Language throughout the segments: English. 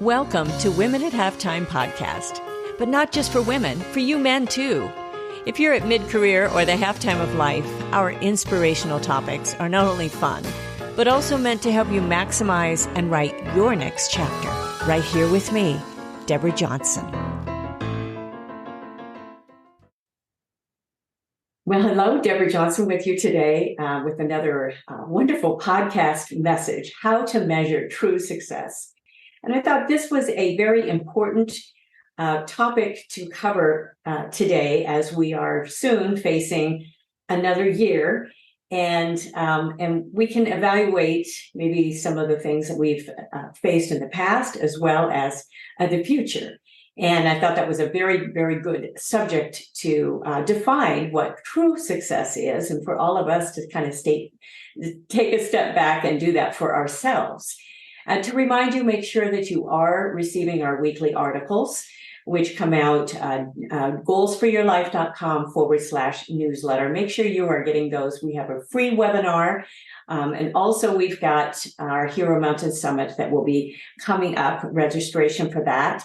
Welcome to Women at Halftime podcast, but not just for women, for you men too. If you're at mid-career or the halftime of life, our inspirational topics are not only fun, but also meant to help you maximize and write your next chapter. Right here with me, Deborah Johnson. Well, hello, Deborah Johnson with you today with another wonderful podcast message, How to Measure True Success. And I thought this was a very important topic to cover today, as we are soon facing another year, and we can evaluate maybe some of the things that we've faced in the past as well as the future. And I thought that was a very, very good subject to define what true success is, and for all of us to kind of take a step back and do that for ourselves. To remind you, make sure that you are receiving our weekly articles, which come out goalsforyourlife.com/newsletter. Make sure you are getting those. We have a free webinar. And also we've got our Hero Mountain Summit that will be coming up. Registration for that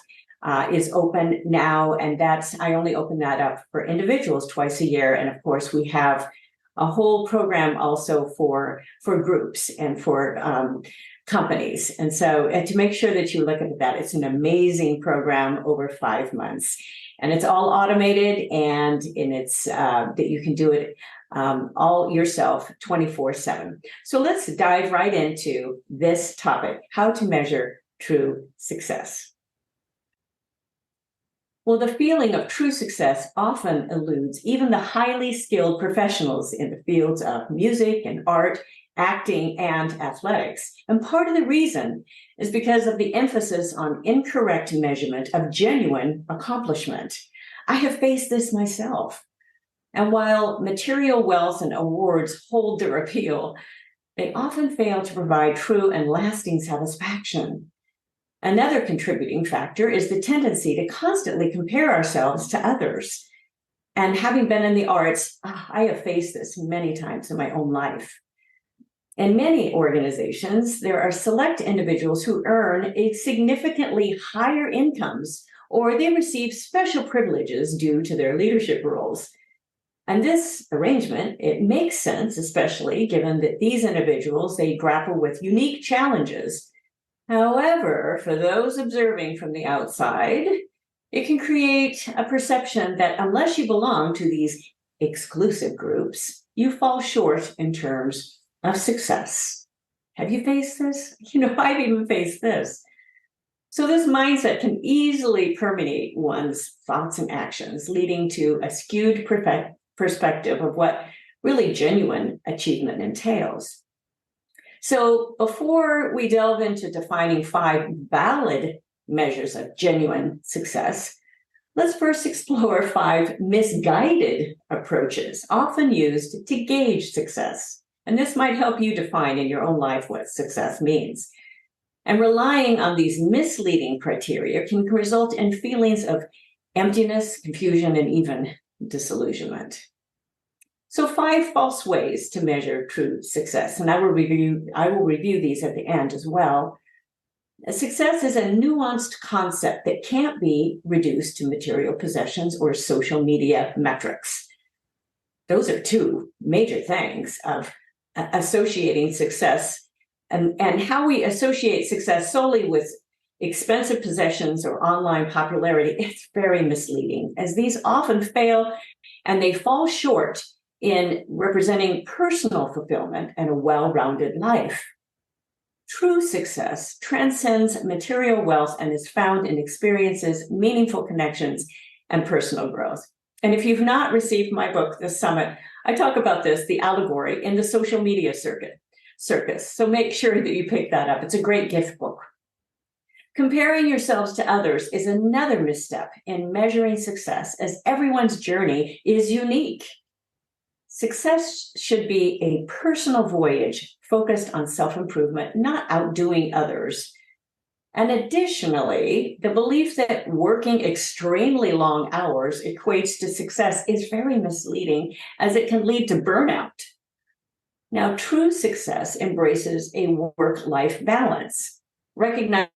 is open now. And I only open that up for individuals twice a year. And of course, we have a whole program also for groups and for companies. And so to make sure that you look at that, it's an amazing program over 5 months. And it's all automated, and it's that you can do it all yourself 24/7. So let's dive right into this topic, how to measure true success. Well, the feeling of true success often eludes even the highly skilled professionals in the fields of music and art, acting, and athletics. And part of the reason is because of the emphasis on incorrect measurement of genuine accomplishment. I have faced this myself. And while material wealth and awards hold their appeal, they often fail to provide true and lasting satisfaction. Another contributing factor is the tendency to constantly compare ourselves to others. And having been in the arts, I have faced this many times in my own life. In many organizations, there are select individuals who earn a significantly higher incomes, or they receive special privileges due to their leadership roles. And this arrangement, it makes sense, especially given that these individuals, they grapple with unique challenges. However, for those observing from the outside, it can create a perception that unless you belong to these exclusive groups, you fall short in terms of success. Have you faced this? I've even faced this. So this mindset can easily permeate one's thoughts and actions, leading to a skewed perspective of what really genuine achievement entails. So before we delve into defining 5 valid measures of genuine success, let's first explore 5 misguided approaches often used to gauge success. And this might help you define in your own life what success means. And relying on these misleading criteria can result in feelings of emptiness, confusion, and even disillusionment. So 5 false ways to measure true success. And I will review these at the end as well. Success is a nuanced concept that can't be reduced to material possessions or social media metrics. Those are 2 major things of associating success, and how we associate success solely with expensive possessions or online popularity. It's very misleading, as these often fail and they fall short in representing personal fulfillment and a well-rounded life. True success transcends material wealth and is found in experiences, meaningful connections, and personal growth. And if you've not received my book, The Summit, I talk about this, the allegory in the social media circus. So make sure that you pick that up. It's a great gift book. Comparing yourselves to others is another misstep in measuring success, as everyone's journey is unique. Success should be a personal voyage focused on self-improvement, not outdoing others. And additionally, the belief that working extremely long hours equates to success is very misleading, as it can lead to burnout. Now, true success embraces a work-life balance, recognizing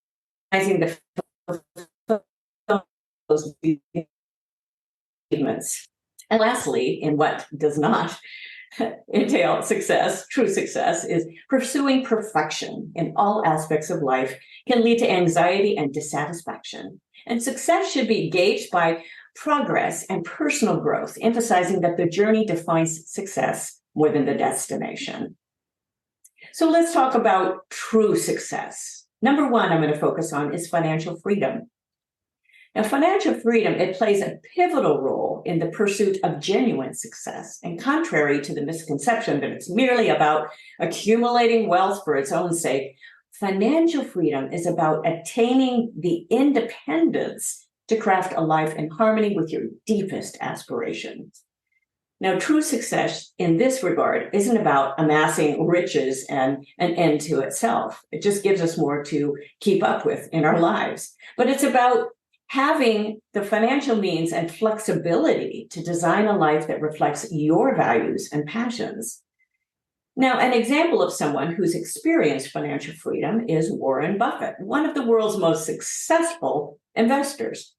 the those achievements. And lastly, in what does not entail success, true success, is pursuing perfection in all aspects of life can lead to anxiety and dissatisfaction. And success should be gauged by progress and personal growth, emphasizing that the journey defines success more than the destination. So let's talk about true success. Number one, I'm going to focus on is financial freedom. Now, financial freedom, it plays a pivotal role in the pursuit of genuine success. And contrary to the misconception that it's merely about accumulating wealth for its own sake, financial freedom is about attaining the independence to craft a life in harmony with your deepest aspirations. Now, true success in this regard isn't about amassing riches and an end to itself. It just gives us more to keep up with in our lives. But it's about having the financial means and flexibility to design a life that reflects your values and passions. Now, an example of someone who's experienced financial freedom is Warren Buffett, one of the world's most successful investors.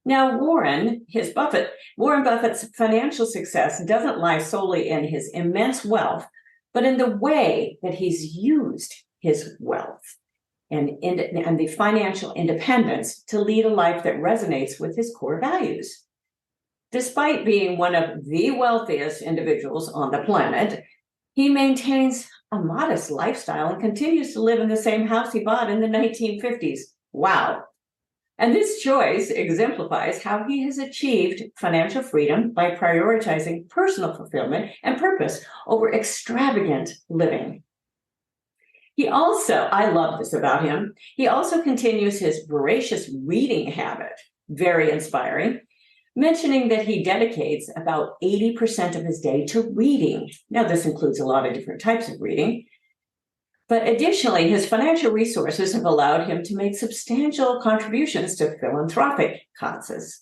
Now, Warren Buffett's financial success doesn't lie solely in his immense wealth, but in the way that he's used his wealth and the financial independence to lead a life that resonates with his core values. Despite being one of the wealthiest individuals on the planet, he maintains a modest lifestyle and continues to live in the same house he bought in the 1950s. Wow. And this choice exemplifies how he has achieved financial freedom by prioritizing personal fulfillment and purpose over extravagant living. I love this about him, he also continues his voracious reading habit, very inspiring, mentioning that he dedicates about 80% of his day to reading. Now, this includes a lot of different types of reading. But additionally, his financial resources have allowed him to make substantial contributions to philanthropic causes,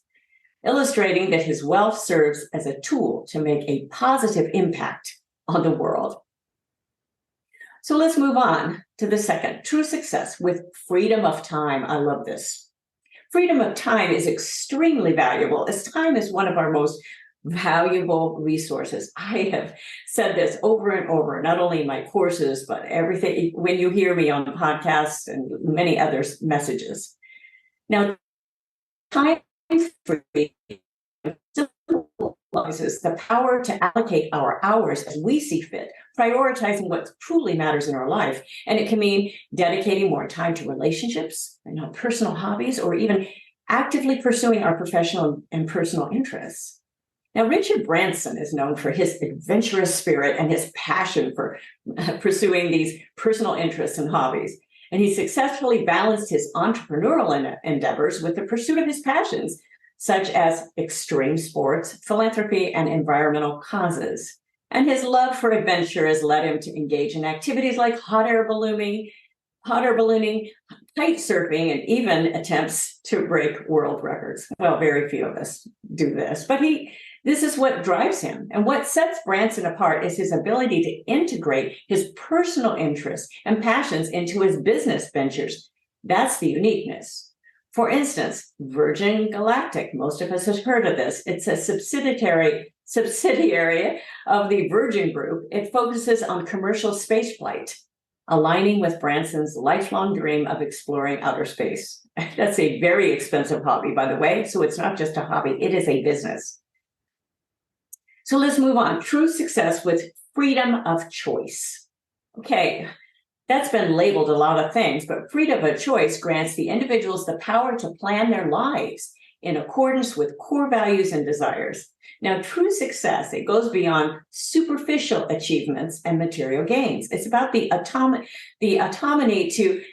illustrating that his wealth serves as a tool to make a positive impact on the world. So let's move on to the second, true success with freedom of time. I love this. Freedom of time is extremely valuable, as time is one of our most valuable resources. I have said this over and over, not only in my courses, but everything, when you hear me on the podcast and many other messages. Now, time free symbolizes the power to allocate our hours as we see fit, prioritizing what truly matters in our life. And it can mean dedicating more time to relationships and personal hobbies, or even actively pursuing our professional and personal interests. Now, Richard Branson is known for his adventurous spirit and his passion for pursuing these personal interests and hobbies. And he successfully balanced his entrepreneurial endeavors with the pursuit of his passions, such as extreme sports, philanthropy, and environmental causes. And his love for adventure has led him to engage in activities like hot air ballooning, kite surfing, and even attempts to break world records. Well, very few of us do this, but this is what drives him. And what sets Branson apart is his ability to integrate his personal interests and passions into his business ventures. That's the uniqueness. For instance, Virgin Galactic, most of us have heard of this. It's a subsidiary of the Virgin Group. It focuses on commercial spaceflight, aligning with Branson's lifelong dream of exploring outer space. That's a very expensive hobby, by the way. So it's not just a hobby, it is a business. So let's move on. True success with freedom of choice. Okay, that's been labeled a lot of things, but freedom of choice grants the individuals the power to plan their lives in accordance with core values and desires. Now, true success, it goes beyond superficial achievements and material gains. It's about the autonomy to,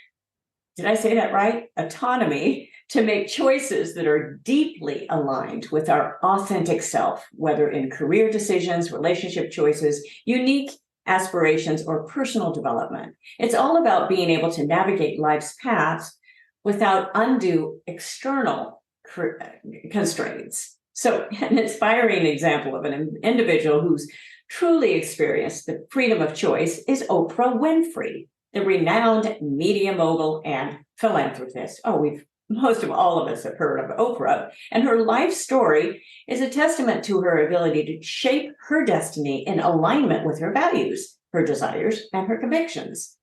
did I say that right? Autonomy to make choices that are deeply aligned with our authentic self, whether in career decisions, relationship choices, unique aspirations, or personal development. It's all about being able to navigate life's paths without undue external constraints. So an inspiring example of an individual who's truly experienced the freedom of choice is Oprah Winfrey. the renowned media mogul and philanthropist. Most of all of us have heard of Oprah, and her life story is a testament to her ability to shape her destiny in alignment with her values, her desires, and her convictions.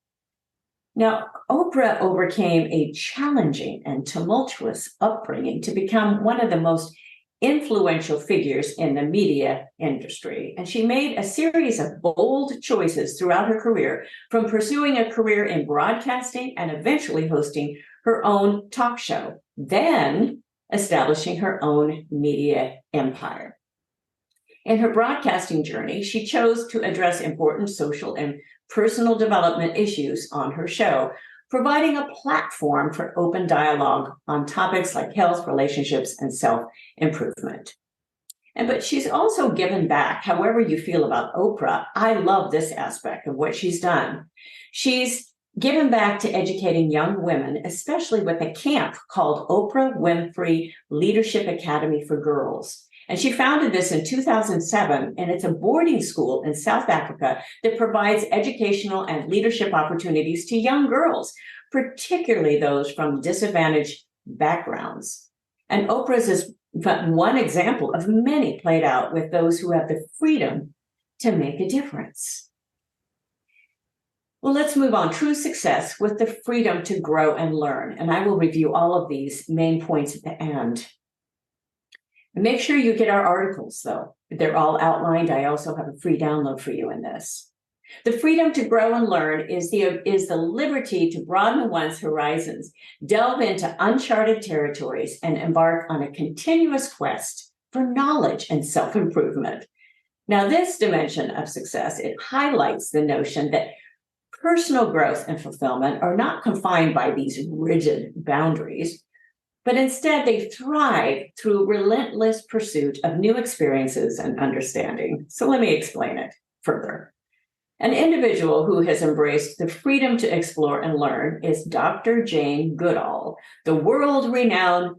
Now, Oprah overcame a challenging and tumultuous upbringing to become one of the most influential figures in the media industry. And she made a series of bold choices throughout her career, from pursuing a career in broadcasting and eventually hosting her own talk show, then establishing her own media empire. In her broadcasting journey, she chose to address important social and personal development issues on her show, providing a platform for open dialogue on topics like health, relationships, and self-improvement. But she's also given back. However you feel about Oprah, I love this aspect of what she's done. She's given back to educating young women, especially with a camp called Oprah Winfrey Leadership Academy for Girls. And she founded this in 2007, and it's a boarding school in South Africa that provides educational and leadership opportunities to young girls, particularly those from disadvantaged backgrounds. And Oprah's is but one example of many played out with those who have the freedom to make a difference. Well, let's move on. True success with the freedom to grow and learn. And I will review all of these main points at the end. Make sure you get our articles, though. They're all outlined. I also have a free download for you in this. The freedom to grow and learn is the liberty to broaden one's horizons, delve into uncharted territories, and embark on a continuous quest for knowledge and self-improvement. Now, this dimension of success, it highlights the notion that personal growth and fulfillment are not confined by these rigid boundaries, but instead they thrive through relentless pursuit of new experiences and understanding. So let me explain it further. An individual who has embraced the freedom to explore and learn is Dr. Jane Goodall, the world-renowned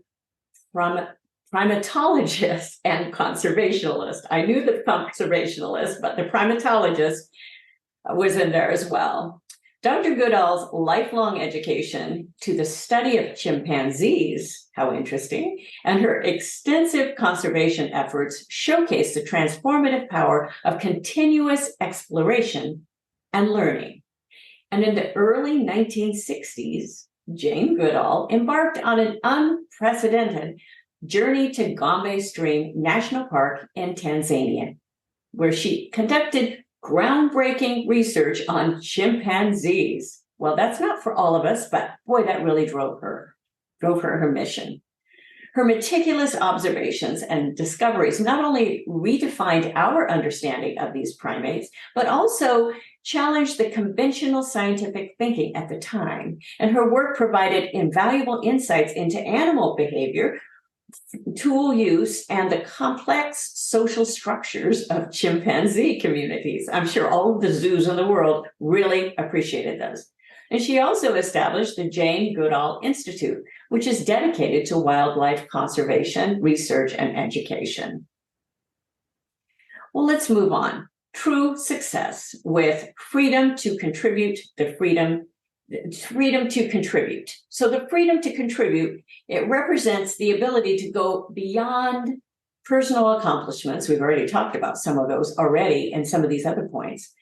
primatologist and conservationalist. I knew the conservationalist, but the primatologist was in there as well. Dr. Goodall's lifelong education to the study of chimpanzees, how interesting, and her extensive conservation efforts showcase the transformative power of continuous exploration and learning. And in the early 1960s, Jane Goodall embarked on an unprecedented journey to Gombe Stream National Park in Tanzania, where she conducted groundbreaking research on chimpanzees. Well, that's not for all of us, but boy, that really drove her her mission. Her meticulous observations and discoveries not only redefined our understanding of these primates, but also challenged the conventional scientific thinking at the time. And her work provided invaluable insights into animal behavior, tool use, and the complex social structures of chimpanzee communities. I'm sure all of the zoos in the world really appreciated those. And she also established the Jane Goodall Institute, which is dedicated to wildlife conservation, research, and education. Well, let's move on. True success with freedom to contribute, freedom to contribute. So the freedom to contribute, it represents the ability to go beyond personal accomplishments. We've already talked about some of those already in some of these other points.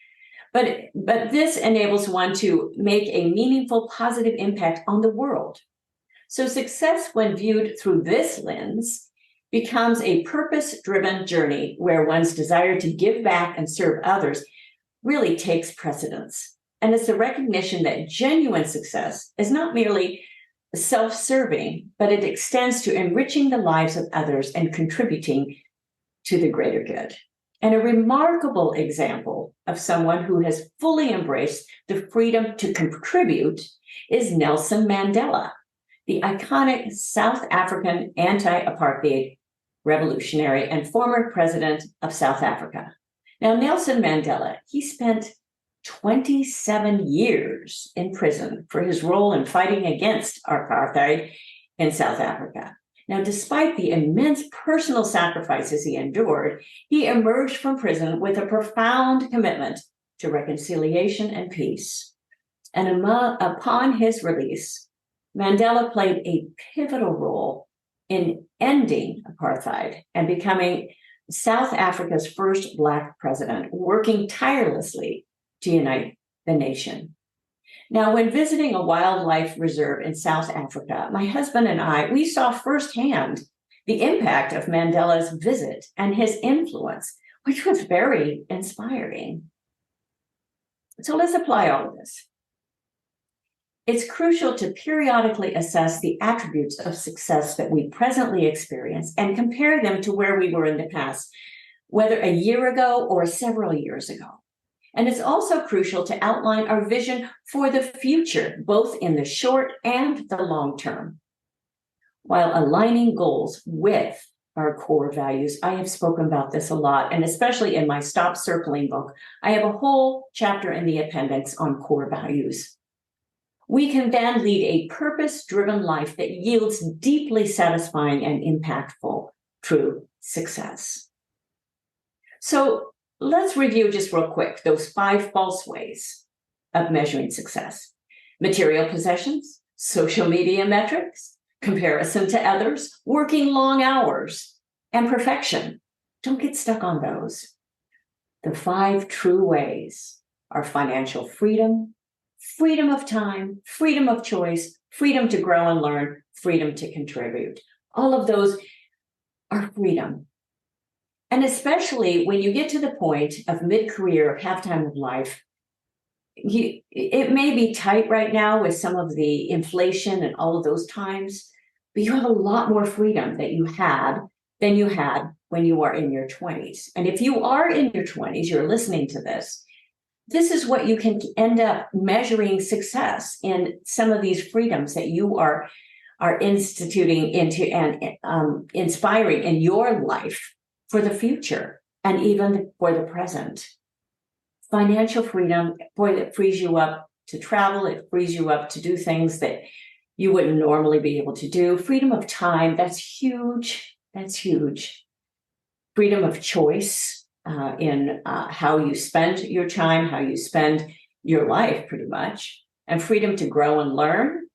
But this enables one to make a meaningful, positive impact on the world. So success, when viewed through this lens, becomes a purpose-driven journey where one's desire to give back and serve others really takes precedence. And it's the recognition that genuine success is not merely self-serving, but it extends to enriching the lives of others and contributing to the greater good. And a remarkable example of someone who has fully embraced the freedom to contribute is Nelson Mandela, the iconic South African anti-apartheid revolutionary and former president of South Africa. Now, Nelson Mandela, he spent 27 years in prison for his role in fighting against apartheid in South Africa. Now, despite the immense personal sacrifices he endured, he emerged from prison with a profound commitment to reconciliation and peace. And upon his release, Mandela played a pivotal role in ending apartheid and becoming South Africa's first Black president, working tirelessly to unite the nation. Now, when visiting a wildlife reserve in South Africa, my husband and we saw firsthand the impact of Mandela's visit and his influence, which was very inspiring. So let's apply all of this. It's crucial to periodically assess the attributes of success that we presently experience and compare them to where we were in the past, whether a year ago or several years ago. And it's also crucial to outline our vision for the future, both in the short and the long term, while aligning goals with our core values. I have spoken about this a lot, and especially in my Stop Circling book, I have a whole chapter in the appendix on core values. We can then lead a purpose-driven life that yields deeply satisfying and impactful true success. So let's review just real quick those 5 false ways of measuring success: material possessions, social media metrics, comparison to others, working long hours, and perfection. Don't get stuck on those. The 5 true ways are financial freedom, freedom of time, freedom of choice, freedom to grow and learn, freedom to contribute. All of those are freedom. And especially when you get to the point of mid-career, halftime of life, it may be tight right now with some of the inflation and all of those times, but you have a lot more freedom than you had when you are in your 20s. And if you are in your 20s, you're listening to this, this is what you can end up measuring success in, some of these freedoms that you are instituting into and inspiring in your life for the future and even for the present. Financial freedom, boy, that frees you up to travel. It frees you up to do things that you wouldn't normally be able to do. Freedom of time, that's huge. That's huge. Freedom of choice in how you spend your time, how you spend your life, pretty much. And freedom to grow and learn.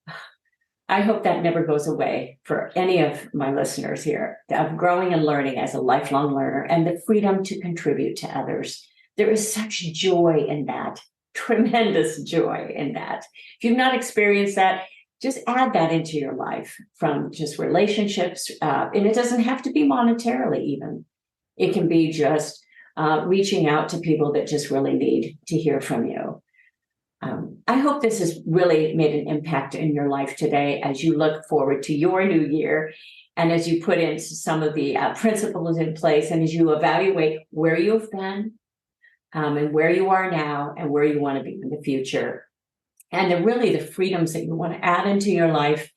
I hope that never goes away for any of my listeners here, of growing and learning as a lifelong learner, and the freedom to contribute to others. There is such joy in that, tremendous joy in that. If you've not experienced that, just add that into your life, from just relationships. And it doesn't have to be monetarily even. It can be just reaching out to people that just really need to hear from you. I hope this has really made an impact in your life today as you look forward to your new year, and as you put into some of the principles in place, and as you evaluate where you've been and where you are now and where you want to be in the future, and the freedoms that you want to add into your life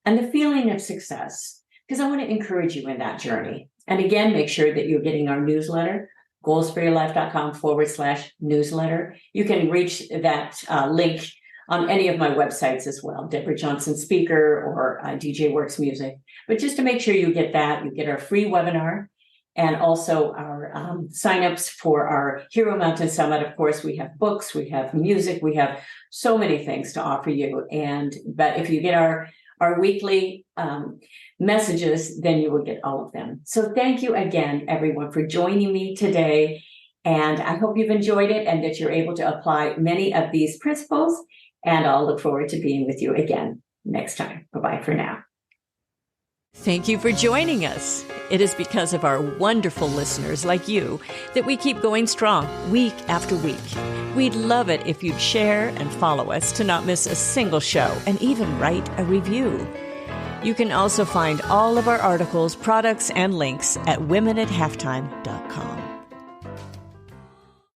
and the feeling of success, because I want to encourage you in that journey. And again, make sure that you're getting our newsletter, goalsforyourlife.com/newsletter. You can reach that link on any of my websites as well, Deborah Johnson Speaker or DJ Works Music. But just to make sure you get that, you get our free webinar and also our signups for our Hero Mountain Summit. Of course, we have books, we have music, we have so many things to offer you. But if you get our weekly messages, then you will get all of them. So thank you again, everyone, for joining me today. And I hope you've enjoyed it and that you're able to apply many of these principles. And I'll look forward to being with you again next time. Bye-bye for now. Thank you for joining us. It is because of our wonderful listeners like you that we keep going strong week after week. We'd love it if you'd share and follow us to not miss a single show, and even write a review. You can also find all of our articles, products, and links at womenathalftime.com.